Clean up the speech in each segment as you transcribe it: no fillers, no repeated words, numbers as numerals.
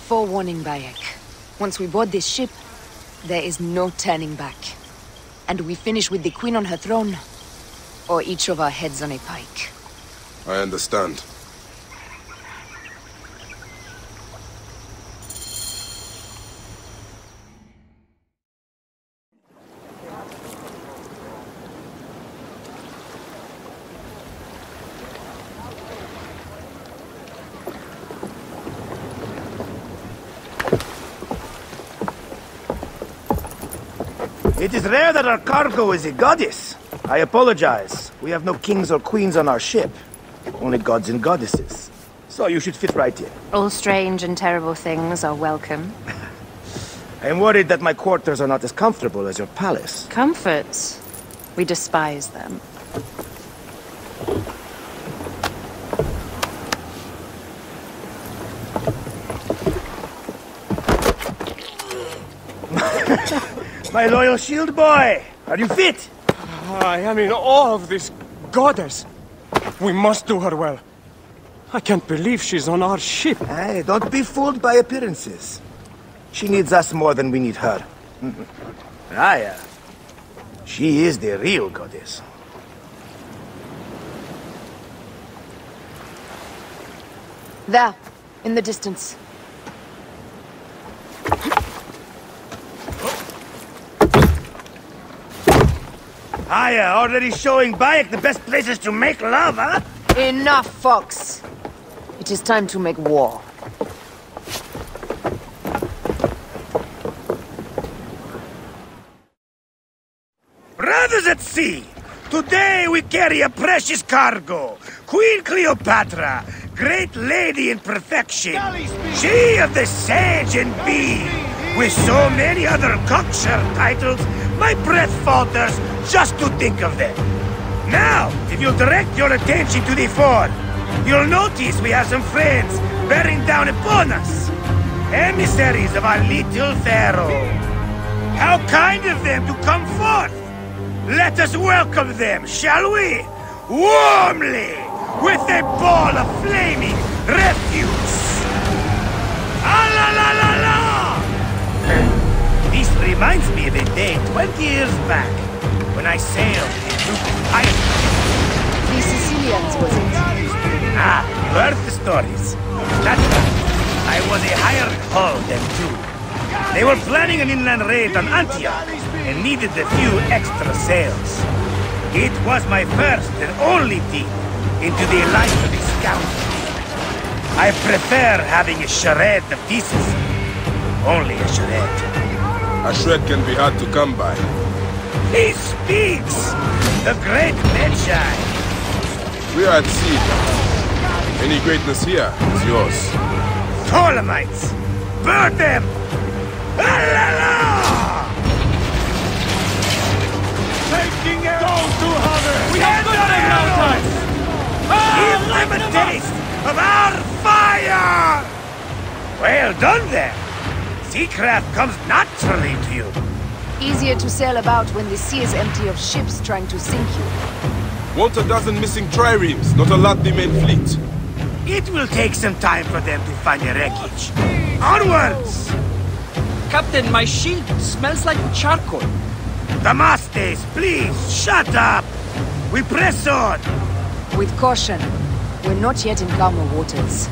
forewarning, Bayek. Once we board this ship, there is no turning back. And we finish with the Queen on her throne, or each of our heads on a pike. I understand. It is rare that our cargo is a goddess. I apologize. We have no kings or queens on our ship. Only gods and goddesses. So you should fit right in. All strange and terrible things are welcome. I am worried that my quarters are not as comfortable as your palace. Comforts? We despise them. My loyal shield boy! Are you fit? I am in awe of this goddess. We must do her well. I can't believe she's on our ship. Hey, don't be fooled by appearances. She needs us more than we need her. Raya. She is the real goddess. There, in the distance. Aya, already showing Bayek the best places to make love, huh? Enough, Fox. It is time to make war. Brothers at sea, today we carry a precious cargo. Queen Cleopatra, great lady in perfection. She of the sage and bee. With so many other cocksure titles, my breath falters just to think of them. Now, if you'll direct your attention to the fort, you'll notice we have some friends bearing down upon us. Emissaries of our little pharaoh. How kind of them to come forth! Let us welcome them, shall we? Warmly, with a ball of flaming refuse. Ah la la la la! This reminds me of a day 20 years back, when I sailed through pirates. The Sicilians, was it? Ah, you heard the stories. That's right. I was a hired hull then too. They were planning an inland raid on Antioch, and needed a few extra sails. It was my first and only dip into the life of a scoundrel. I prefer having a charade of decency. Only a charade. A shred can be hard to come by. He speaks! The great Medjay! We are at sea. Any greatness here is yours. Ptolemaites! Burn them! Ah la la! Taking it! Don't do harder! We have done it now, time! Give them a taste of our fire! Well done there! Seacraft comes naturally to you. Easier to sail about when the sea is empty of ships trying to sink you. Want a dozen missing triremes, not a lot the main fleet. It will take some time for them to find the wreckage. Onwards! Captain, my shield smells like charcoal. Damastes, please, shut up! We press on! With caution. We're not yet in calmer waters.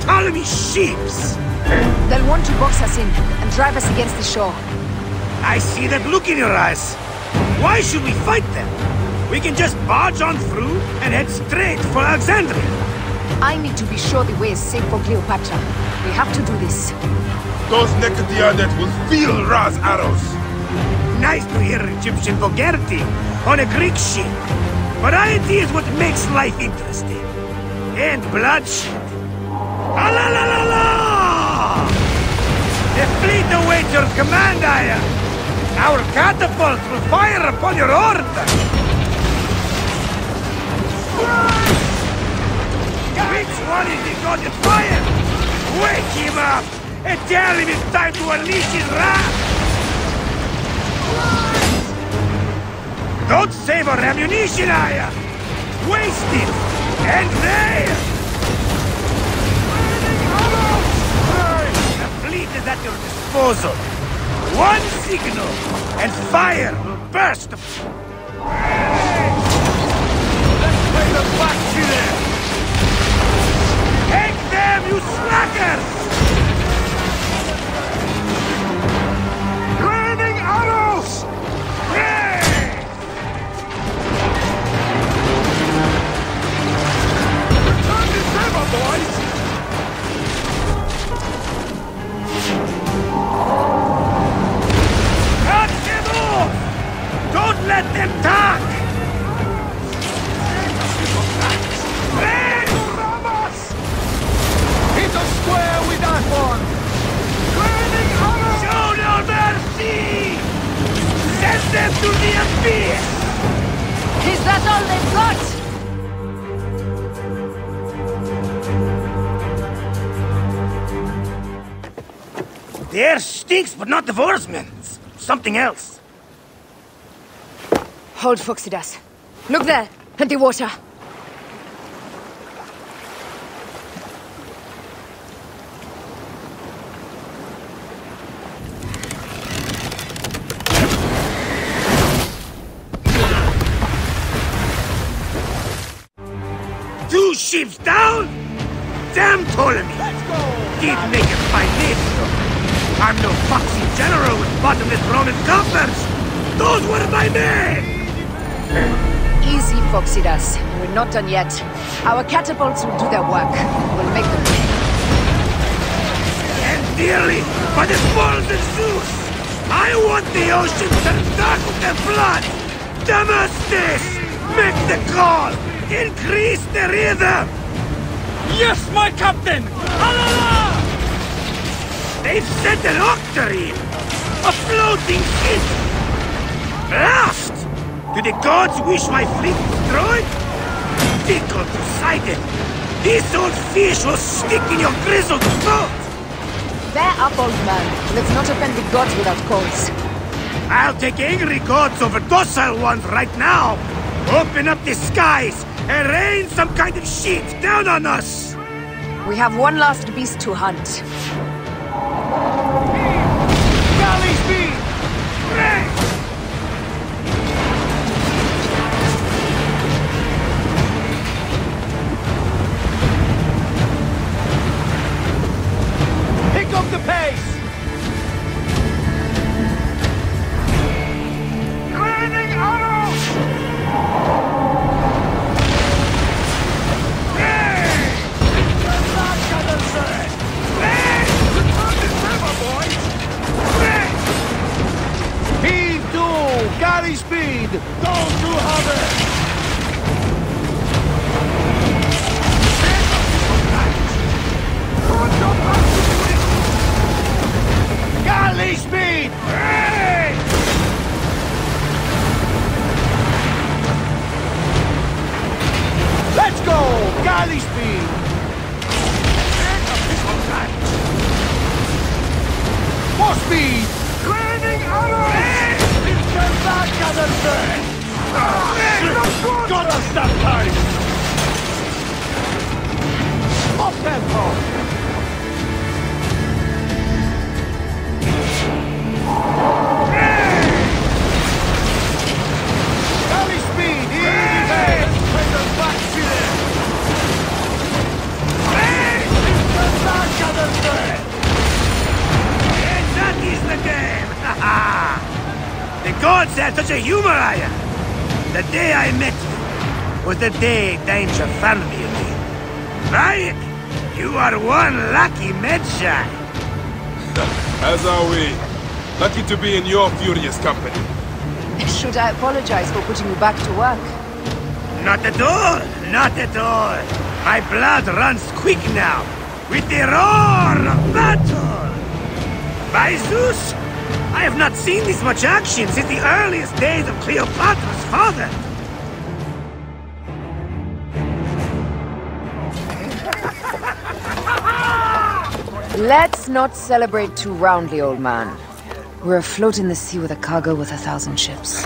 Ptolemy ships! They'll want to box us in and drive us against the shore. I see that look in your eyes. Why should we fight them? We can just barge on through and head straight for Alexandria. I need to be sure the way is safe for Cleopatra. We have to do this. Those naked Yadet will feel Ra's arrows. Nice to hear Egyptian vulgarity on a Greek ship. Variety is what makes life interesting. And bloodshed. Ah la la la la! The fleet awaits your command, Aya. Our catapults will fire upon your order. Which one is the god of fire? Wake him up and tell him it's time to unleash his wrath! Don't save our ammunition, Aya! Waste it! And there! The fleet is at your disposal. One signal, and fire will burst! Let's play the back to them! Take them, you slackers! Raining arrows! Return to cover, boys! Cut them off! Don't let them talk! Hit us square with that one! Show no mercy! Send them to the abyss! Is that all they've got? The air stinks, but not the Vorsman. Something else. Hold, Phoxidas. Look there, at the water. Two ships down? Damn Ptolemy! Let's go! Did make it by this, though. I'm no foxy general with bottomless Roman coffers! Those were my men! Easy, Phoxidas. We're not done yet. Our catapults will do their work. We'll make them pay. And dearly, by the balls of Zeus! I want the ocean turned dark with their blood! Damastes! Make the call! Increase the rhythm! Yes, my captain! Alala! They've sent an octarine! A floating ship! Blast! Do the gods wish my fleet destroyed? Fickle Poseidon! This old fish will stick in your grizzled throat! Bear up, old man. Let's not offend the gods without cause. I'll take angry gods over docile ones right now! Open up the skies and rain some kind of shit down on us! We have one last beast to hunt. Galley speed! Pick up the pace! Raining arrows! Heave to! Galley speed! Don't do hover! Galley speed! Let's go! Galley speed! More speed! Raining arrows! Turn back, Anderson! Got us that time! Off tempo! Galley speed! Easy pace! Bring them back to them! Turn back, Anderson! And that is the game! The gods had such a humor, Aya! The day I met you was the day danger found me again. Right? You are one lucky Medshai. As are we. Lucky to be in your furious company. Should I apologize for putting you back to work? Not at all! Not at all! My blood runs quick now, with the roar of battle! By Zeus! I have not seen this much action since the earliest days of Cleopatra's father! Let's not celebrate too roundly, old man. We're afloat in the sea with a cargo with 1,000 ships.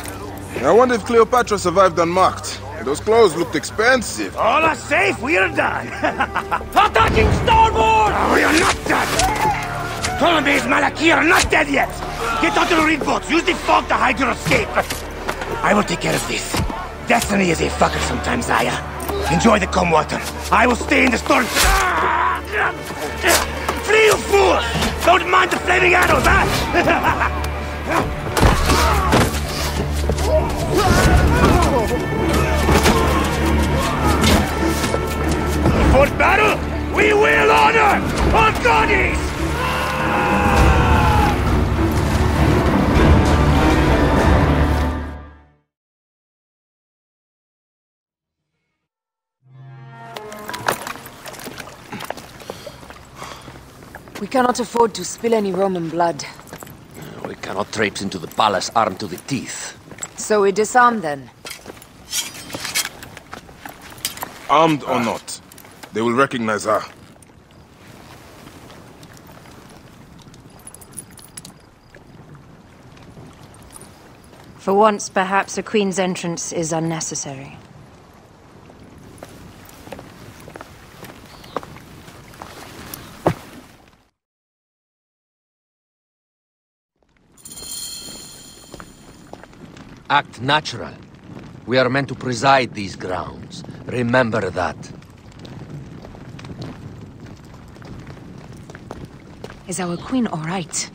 I wonder if Cleopatra survived unmarked. Those clothes looked expensive. All are safe, we're done! Attacking starboard! Oh, we are not done! Ptolemy's Malaki are not dead yet! Get onto the reed boats, use the fog to hide your escape! I will take care of this. Destiny is a fucker sometimes, Aya. Enjoy the calm water. I will stay in the storm. Flee, you fools! Don't mind the flaming arrows, huh? For battle, we will honor our goddess! We cannot afford to spill any Roman blood. We cannot traipse into the palace armed to the teeth. So we disarm then. Armed or not, they will recognize her. For once, perhaps a queen's entrance is unnecessary. Act natural. We are meant to preside these grounds. Remember that. Is our queen all right?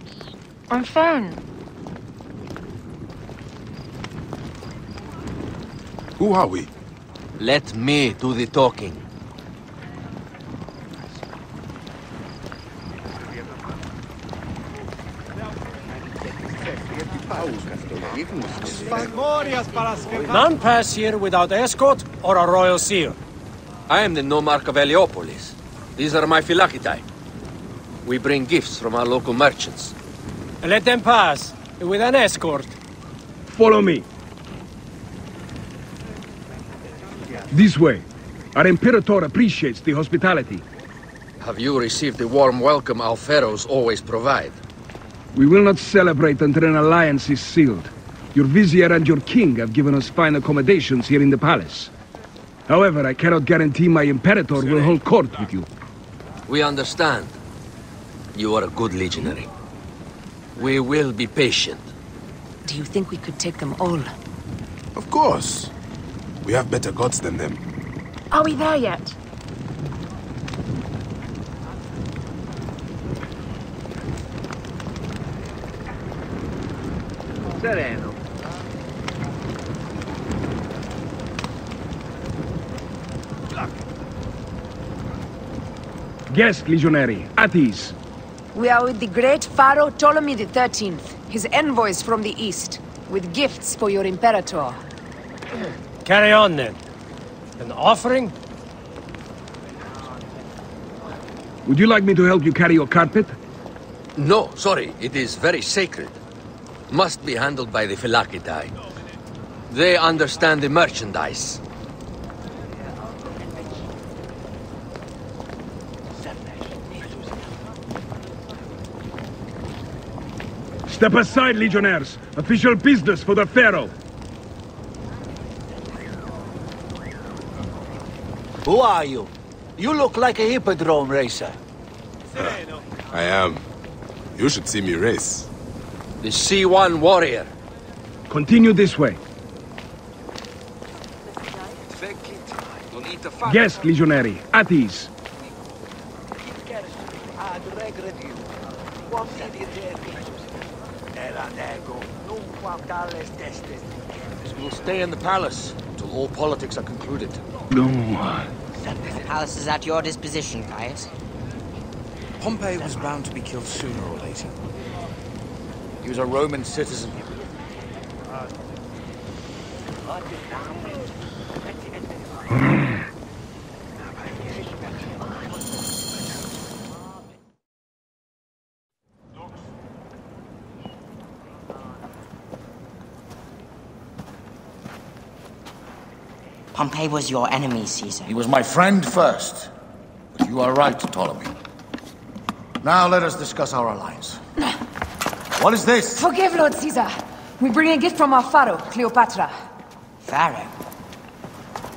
I'm fine. Who are we? Let me do the talking. None pass here without escort or a royal seal. I am the nomarch of Heliopolis. These are my phylacitae. We bring gifts from our local merchants. Let them pass, with an escort. Follow me. This way. Our Imperator appreciates the hospitality. Have you received the warm welcome our pharaohs always provide? We will not celebrate until an alliance is sealed. Your vizier and your king have given us fine accommodations here in the palace. However, I cannot guarantee my Imperator will hold court with you. We understand. You are a good legionary. We will be patient. Do you think we could take them all? Of course. We have better gods than them. Are we there yet? Sereno. Guest, legionary. At ease. We are with the great Pharaoh Ptolemy XIII, his envoys from the east, with gifts for your Imperator. Carry on then. An offering? Would you like me to help you carry your carpet? No, sorry. It is very sacred. Must be handled by the phylacitae. They understand the merchandise. Step aside, legionnaires. Official business for the Pharaoh. Who are you? You look like a hippodrome racer. I am. You should see me race. The C1 warrior. Continue this way. Guest, legionary. At ease. We'll stay in the palace until all politics are concluded. No. The palace is at your disposition, Caius. Pompey was bound to be killed sooner or later. He was a Roman citizen. Pompey was your enemy, Caesar. He was my friend first. But you are right, Ptolemy. Now let us discuss our alliance. What is this? Forgive, Lord Caesar. We bring a gift from our pharaoh, Cleopatra. Pharaoh?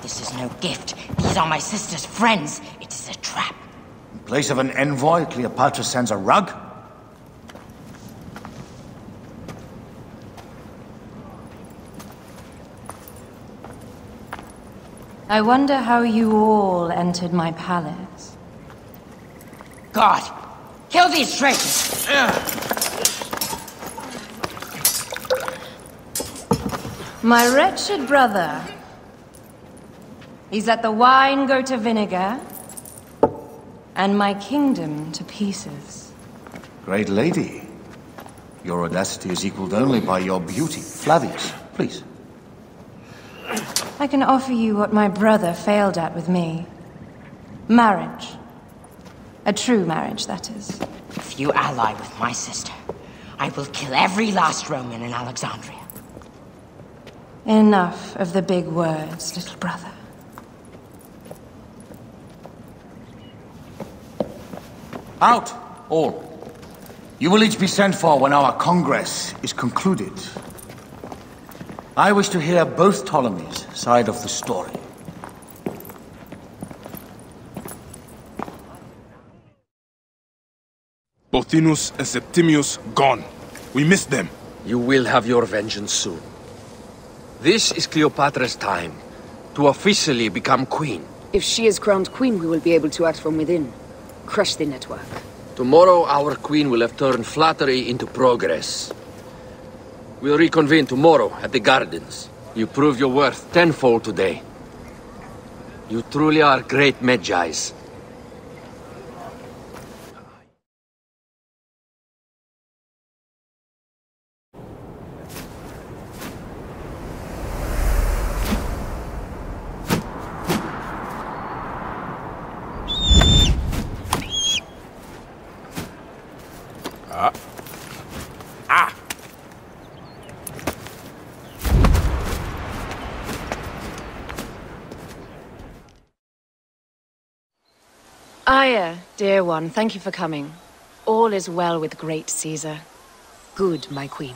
This is no gift. These are my sister's friends. It is a trap. In place of an envoy, Cleopatra sends a rug? I wonder how you all entered my palace. God! Kill these traitors! My wretched brother. He's let the wine go to vinegar, and my kingdom to pieces. Great lady. Your audacity is equaled only by your beauty. Flavius, please. I can offer you what my brother failed at with me. Marriage. A true marriage, that is. If you ally with my sister, I will kill every last Roman in Alexandria. Enough of the big words, little brother. Out, all. You will each be sent for when our congress is concluded. I wish to hear both Ptolemies' side of the story. Pothinus and Septimius gone. We missed them. You will have your vengeance soon. This is Cleopatra's time to officially become queen. If she is crowned queen, we will be able to act from within. Crush the network. Tomorrow, our queen will have turned flattery into progress. We'll reconvene tomorrow at the gardens. You prove your worth tenfold today. You truly are great Magi's. Aya, dear one, thank you for coming. All is well with great Caesar. Good, my queen.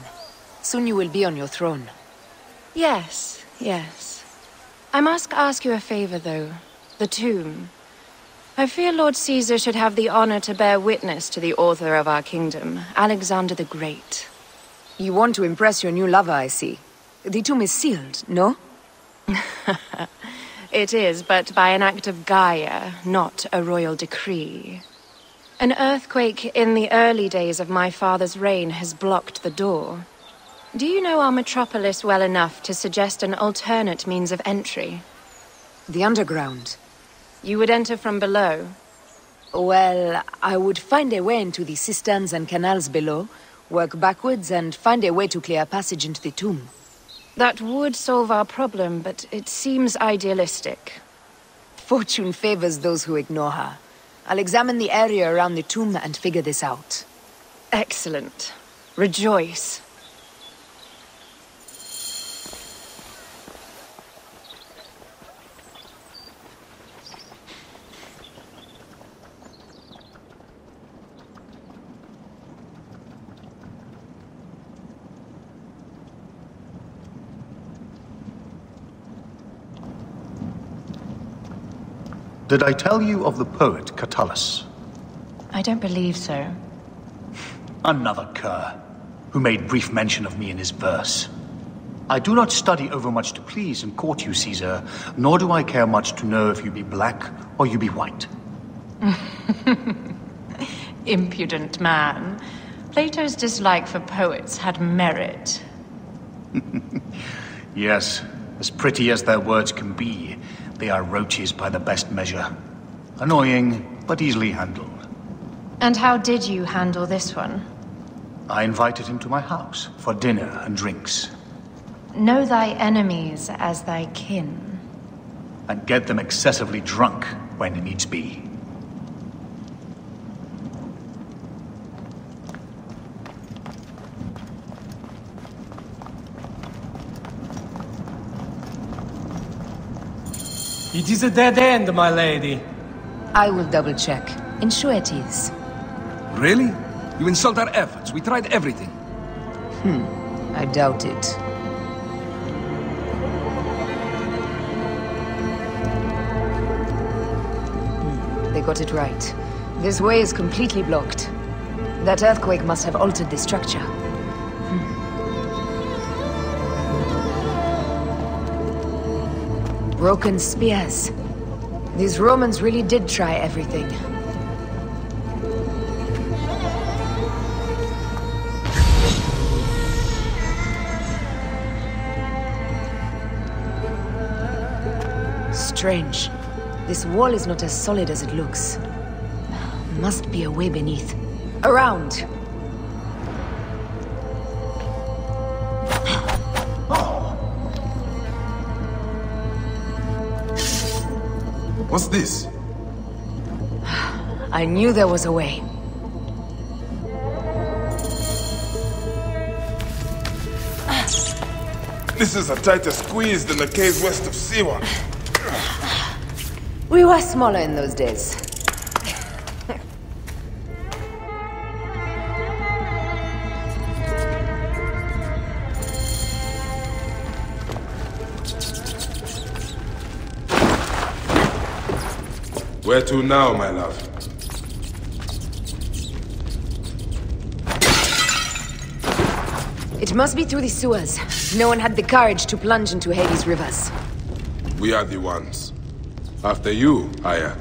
Soon you will be on your throne. Yes, yes. I must ask you a favor, though. The tomb. I fear Lord Caesar should have the honor to bear witness to the author of our kingdom, Alexander the Great. You want to impress your new lover, I see. The tomb is sealed, no? It is, but by an act of Gaia, not a royal decree. An earthquake in the early days of my father's reign has blocked the door. Do you know our metropolis well enough to suggest an alternate means of entry? The underground. You would enter from below? Well, I would find a way into the cisterns and canals below, work backwards, and find a way to clear a passage into the tomb. That would solve our problem, but it seems idealistic. Fortune favors those who ignore her. I'll examine the area around the tomb and figure this out. Excellent. Rejoice. Did I tell you of the poet Catullus? I don't believe so. Another cur, who made brief mention of me in his verse. I do not study overmuch to please and court you, Caesar, nor do I care much to know if you be black or you be white. Impudent man. Plato's dislike for poets had merit. Yes, as pretty as their words can be, they are roaches by the best measure. Annoying, but easily handled. And how did you handle this one? I invited him to my house for dinner and drinks. Know thy enemies as thy kin. And get them excessively drunk when needs be. It is a dead end, my lady. I will double-check. Ensure it is. Really? You insult our efforts. We tried everything. I doubt it. They got it right. This way is completely blocked. That earthquake must have altered the structure. Broken spears. These Romans really did try everything. Strange. This wall is not as solid as it looks. Must be a way beneath. Around! What's this? I knew there was a way. This is a tighter squeeze than the caves west of Siwa. We were smaller in those days. Where to now, my love? It must be through the sewers. No one had the courage to plunge into Hades' rivers. We are the ones. After you, Aya.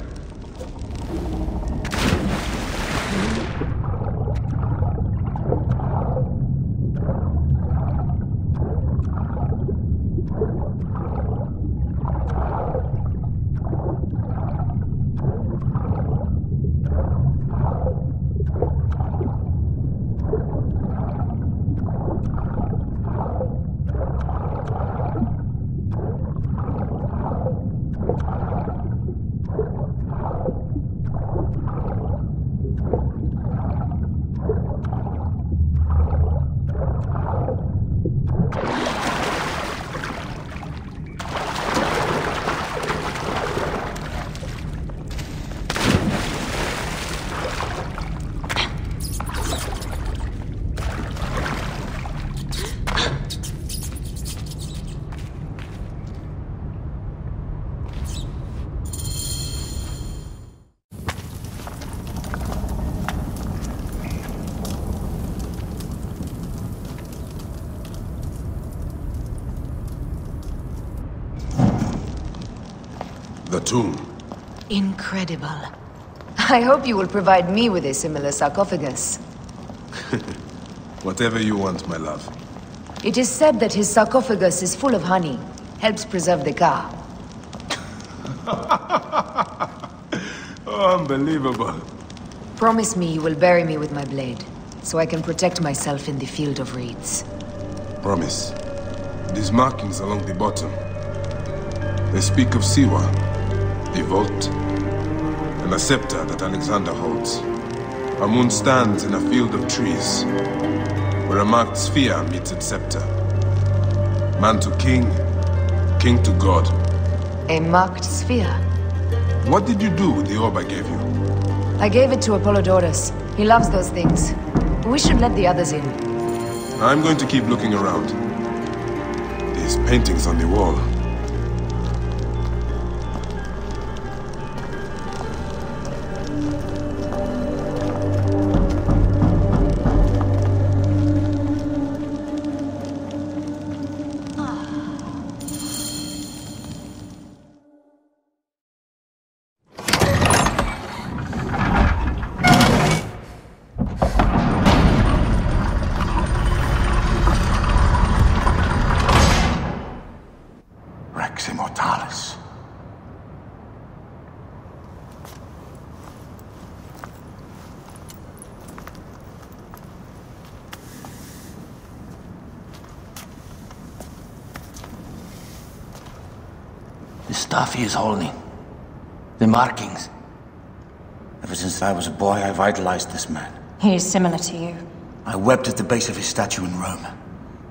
The tomb. Incredible. I hope you will provide me with a similar sarcophagus. Whatever you want, my love. It is said that his sarcophagus is full of honey. Helps preserve the car. Oh, unbelievable. Promise me you will bury me with my blade, so I can protect myself in the field of reeds. Promise. These markings along the bottom. They speak of Siwa, the vault, and a scepter that Alexander holds. A moon stands in a field of trees, where a marked sphere meets its scepter. Man to king, king to god. A marked sphere? What did you do with the orb I gave you? I gave it to Apollodorus. He loves those things. We should let the others in. I'm going to keep looking around. These paintings on the wall. Immortalis. The stuff he is holding. The markings. Ever since I was a boy, I've idolized this man. He is similar to you. I wept at the base of his statue in Rome.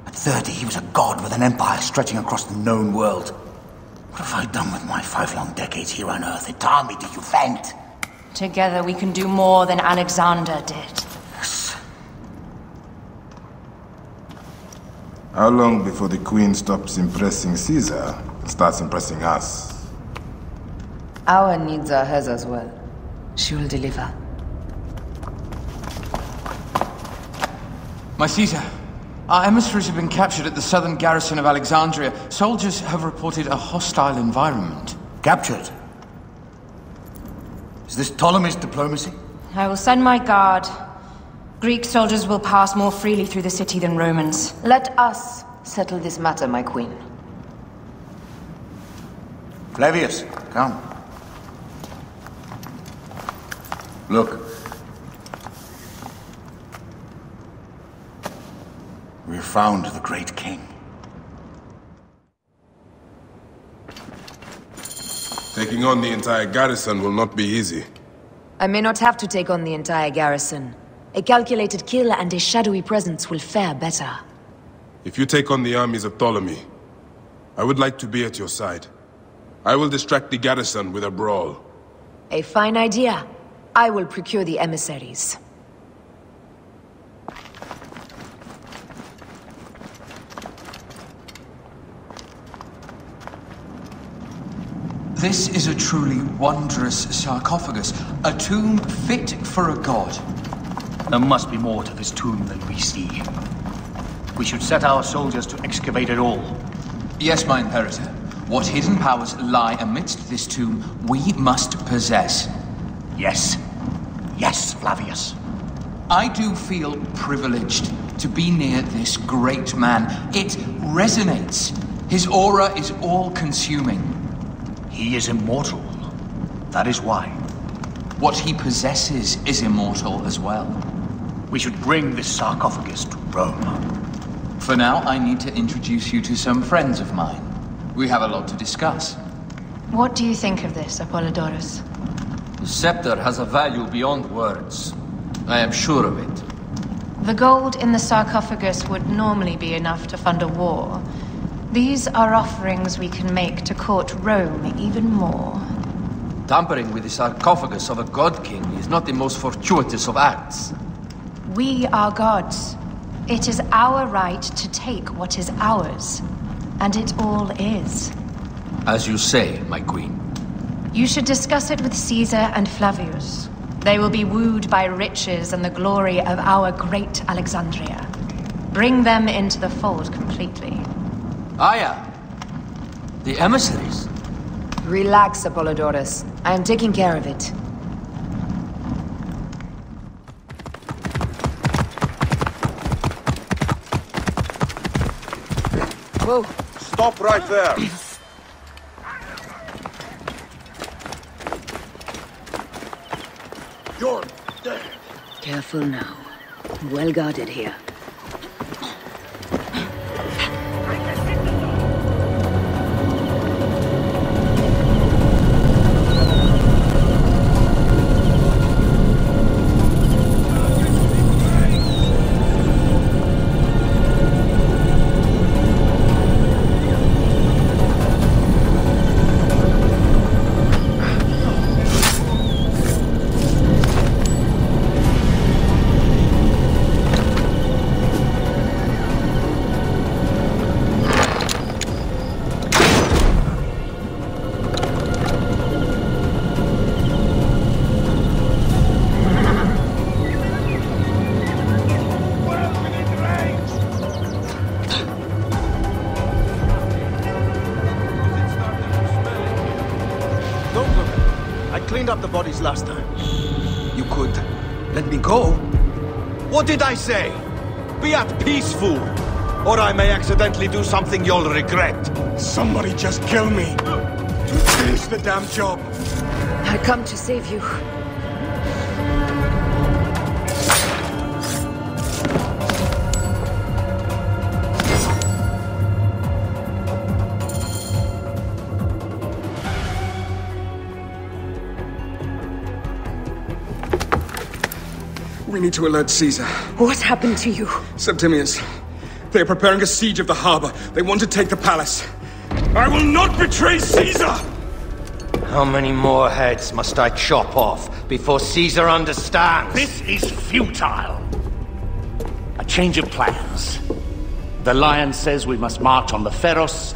At 30, he was a god with an empire stretching across the known world. What have I done with my 5 long decades here on Earth? Entirely to you, vent! Together we can do more than Alexander did. How long before the Queen stops impressing Caesar and starts impressing us? Our needs are hers as well. She will deliver. My Caesar, our emissaries have been captured at the southern garrison of Alexandria. Soldiers have reported a hostile environment. Captured? Is this Ptolemy's diplomacy? I will send my guard. Greek soldiers will pass more freely through the city than Romans. Let us settle this matter, my queen. Flavius, come. Look. We've found the great king. Taking on the entire garrison will not be easy. I may not have to take on the entire garrison. A calculated kill and a shadowy presence will fare better. If you take on the armies of Ptolemy, I would like to be at your side. I will distract the garrison with a brawl. A fine idea. I will procure the emissaries. This is a truly wondrous sarcophagus. A tomb fit for a god. There must be more to this tomb than we see. We should set our soldiers to excavate it all. Yes, my Imperator. What hidden powers lie amidst this tomb, we must possess. Yes. Yes, Flavius. I do feel privileged to be near this great man. It resonates. His aura is all-consuming. He is immortal. That is why. What he possesses is immortal as well. We should bring this sarcophagus to Rome. For now, I need to introduce you to some friends of mine. We have a lot to discuss. What do you think of this, Apollodorus? The scepter has a value beyond words. I am sure of it. The gold in the sarcophagus would normally be enough to fund a war. These are offerings we can make to court Rome even more. Tampering with the sarcophagus of a god king is not the most fortuitous of acts. We are gods. It is our right to take what is ours. And it all is. As you say, my queen. You should discuss it with Caesar and Flavius. They will be wooed by riches and the glory of our great Alexandria. Bring them into the fold completely. Aya! The emissaries. Relax, Apollodorus. I am taking care of it. Whoa! Stop right there! You're dead! Careful now. Well guarded here. Up the bodies last time. You could let me go? What did I say? Be at peace, fool. Or I may accidentally do something you'll regret. Somebody just kill me. To finish the damn job. I come to save you. We need to alert Caesar. What happened to you? Septimius. They are preparing a siege of the harbor. They want to take the palace. I will not betray Caesar! How many more heads must I chop off before Caesar understands? This is futile. A change of plans. The Lion says we must march on the Pharos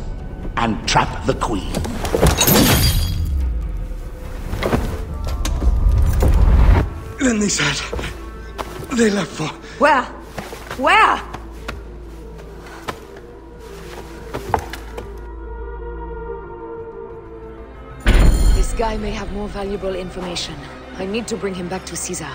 and trap the Queen. Then they said... they left for... Where? Where? This guy may have more valuable information. I need to bring him back to Caesar.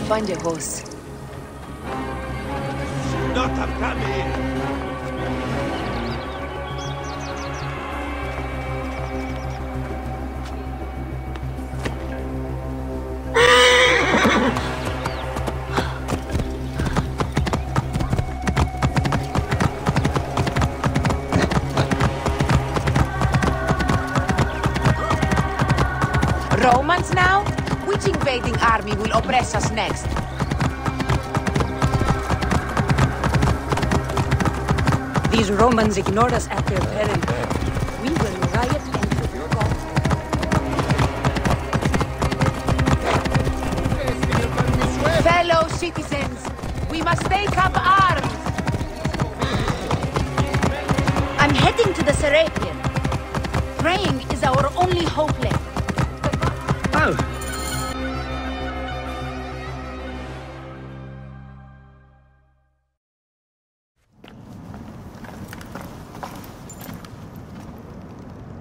Find a horse. Not have come here. Romans now? Which invading army will oppress us next? These Romans ignored us at their peril. We will riot and forget. Fellow citizens, we must take up arms. I'm heading to the Serapeum. Praying is our only hope left. Oh.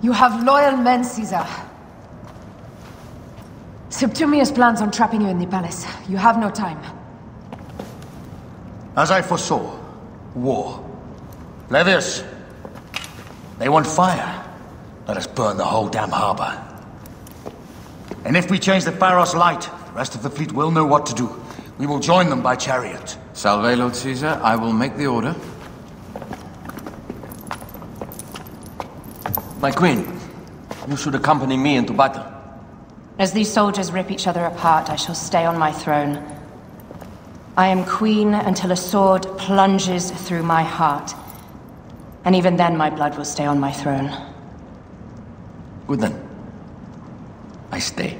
You have loyal men, Caesar. Septimius plans on trapping you in the palace. You have no time. As I foresaw, war. Levius, they want fire. Let us burn the whole damn harbor. And if we change the Pharos light, the rest of the fleet will know what to do. We will join them by chariot. Salve, Lord Caesar. I will make the order. My queen, you should accompany me into battle. As these soldiers rip each other apart, I shall stay on my throne. I am queen until a sword plunges through my heart. And even then my blood will stay on my throne. Good then. I stay.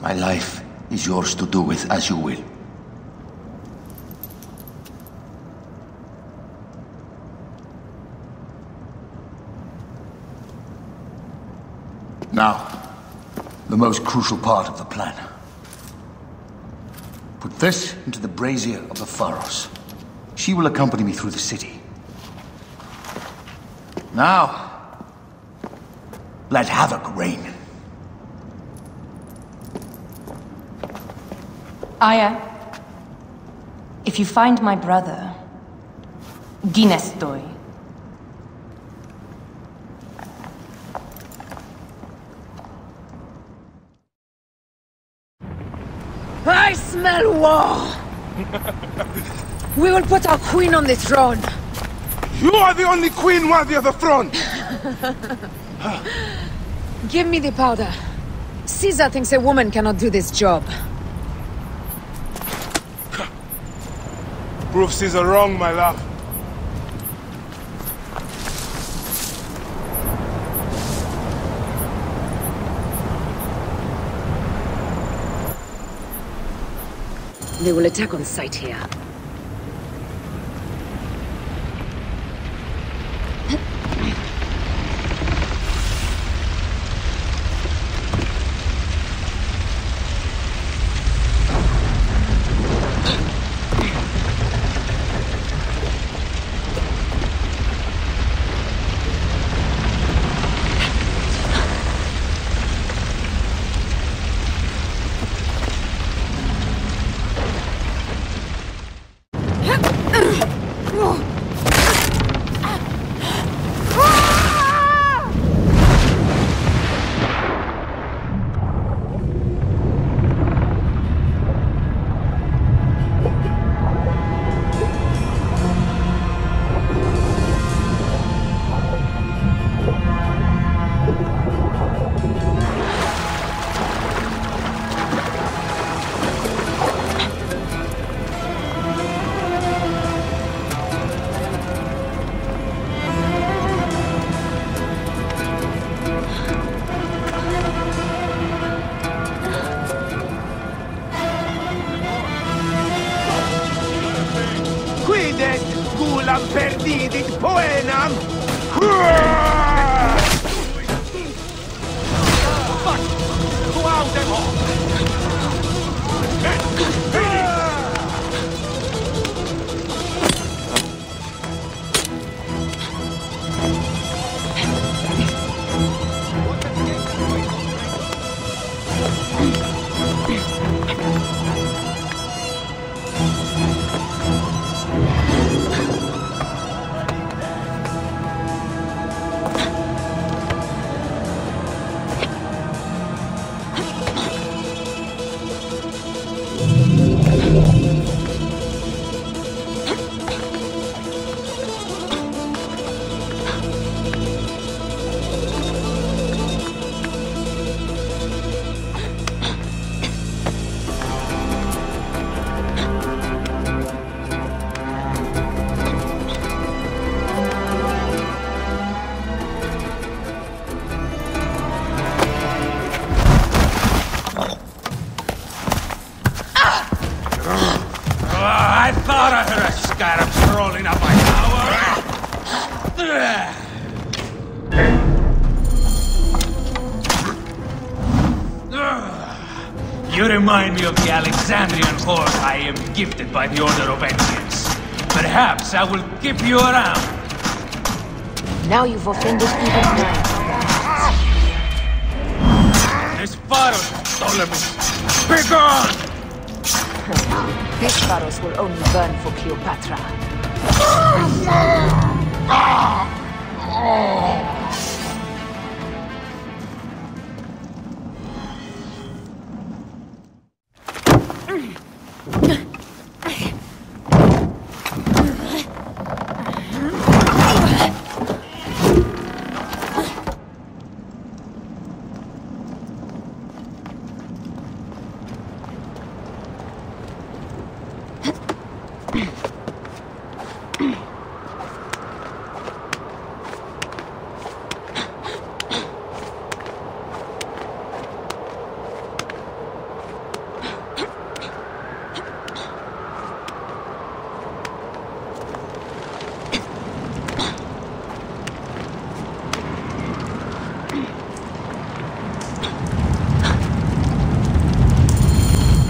My life is yours to do with as you will. Now, the most crucial part of the plan. Put this into the brazier of the Pharos. She will accompany me through the city. Now, let havoc reign. Aya, if you find my brother, Dinestoi. I smell war! We will put our queen on the throne. You are the only queen worthy of the throne! Give me the powder. Caesar thinks a woman cannot do this job. Prove Caesar wrong, my love. They will attack on sight here. Olam perdidit poenam! I thought I heard a scarabs rolling up my tower. You remind me of the Alexandrian horde I am gifted by the Order of Engians. Perhaps I will keep you around. Now you've offended even mine. This Pharaoh, Ptolemy! Begone! These pharaohs will only burn for Cleopatra.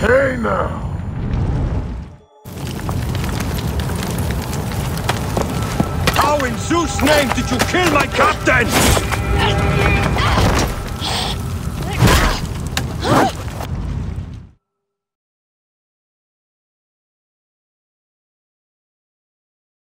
Hey now! How in Zeus' name did you kill my captain?